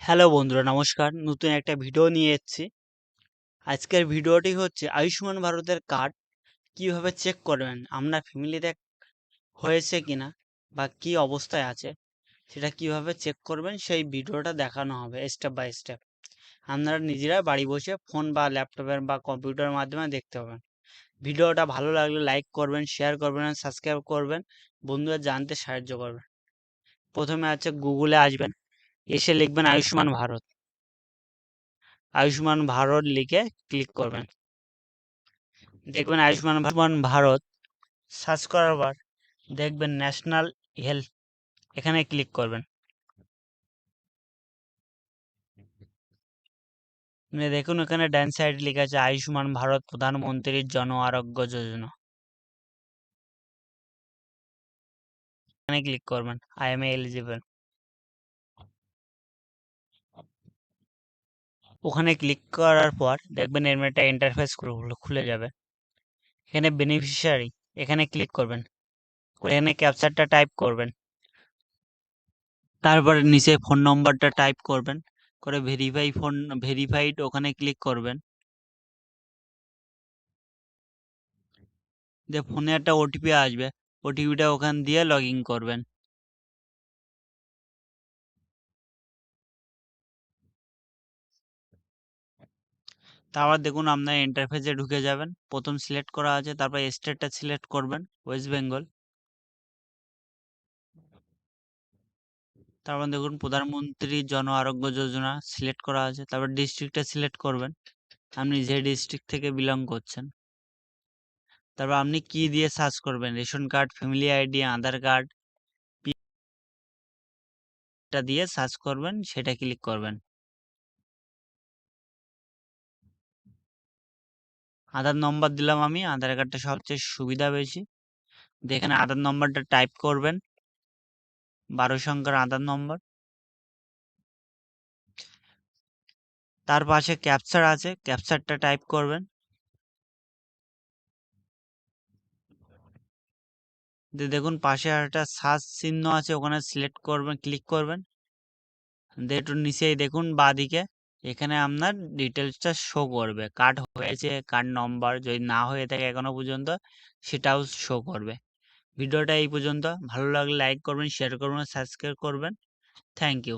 Hello বন্ধুরা, নমস্কার। নতুন একটা ভিডিও নিয়ে এসেছি। আজকের ভিডিওটি হচ্ছে আয়ুষ্মান ভারতের কার্ড কিভাবে চেক করবেন, আপনার ফ্যামিলিতে হয়েছে কিনা বা কি অবস্থায় আছে সেটা কিভাবে চেক করবেন সেই ভিডিওটা দেখানো হবে স্টেপ বাই স্টেপ। আপনারা নিজেরা বাড়ি বসে ফোন বা ল্যাপটপের বা কম্পিউটারের মাধ্যমে দেখতে পাবেন। ভিডিওটা ভালো লাগলে লাইক করবেন, শেয়ার করবেন, সাবস্ক্রাইব করবেন, বন্ধুরা জানতে সাহায্য করবেন। প্রথমে আছে গুগলে আসবেন, এসে লিখবেন আয়ুষ্মান ভারত। আয়ুষ্মান ভারত লিখে ক্লিক করবেন। দেখবেন আয়ুষ্মান ভারত সার্চ করার পর দেখবেন ন্যাশনাল হেলথ, এখানে ক্লিক করবেন। দেখুন এখানে ডান সাইড লেখা আছে আয়ুষ্মান ভারত প্রধানমন্ত্রীর জন আরোগ্য যোজনা, এখানে ক্লিক করবেন। আই এম এলিজিবল, ওখানে ক্লিক করার পর দেখবেন এর একটা ইন্টারফেস খুলে যাবে। এখানে বেনিফিশিয়ারি, এখানে ক্লিক করবেন, এখানে ক্যাপচারটা টাইপ করবেন, তারপরে নিচে ফোন নম্বরটা টাইপ করবেন, করে ভেরিফাইড ওখানে ক্লিক করবেন। দিয়ে ফোনে একটা ওটিপি আসবে, ওটিপিটা ওখান দিয়ে লগ ইন করবেন। তারপর দেখুন আপনার ইন্টারফেসে ঢুকে যাবেন, প্রথম সিলেক্ট করা আছে, তারপর স্টেটটা সিলেক্ট করবেন ওয়েস্ট বেঙ্গল। তারপর দেখুন প্রধানমন্ত্রী জন আরোগ্য যোজনা সিলেক্ট করা আছে, তারপর ডিস্ট্রিক্টটা সিলেক্ট করবেন, আপনি যে ডিস্ট্রিক্ট থেকে বিলং করছেন। তারপর আপনি কি দিয়ে সার্চ করবেন, রেশন কার্ড, ফ্যামিলি আইডি, আধার কার্ড, টা দিয়ে সার্চ করবেন, সেটা ক্লিক করবেন। আধার নম্বর দিলাম আমি, আধার কার্ডটা সবচেয়ে সুবিধা বেশি। এখানে আধার নম্বরটা টাইপ করবেন, 12 সংখ্যার আধার নম্বর। তার পাশে ক্যাপচার আছে, ক্যাপচারটা টাইপ করবেন। দেখুন পাশে একটা সার্চ চিহ্ন আছে, ওখানে সিলেক্ট করবেন, ক্লিক করবেন। একটু নিচেই দেখুন বাঁদিকে, এখানে আপনার ডিটেলসটা শো করবে, কার্ড হয়েছে, কার্ড নম্বর যদি না হয়ে থাকে এখনো পর্যন্ত সেটাও শো করবে। ভিডিওটা এই পর্যন্ত, ভালো লাগলে লাইক করবেন, শেয়ার করবেন, সাবস্ক্রাইব করবেন। Thank you.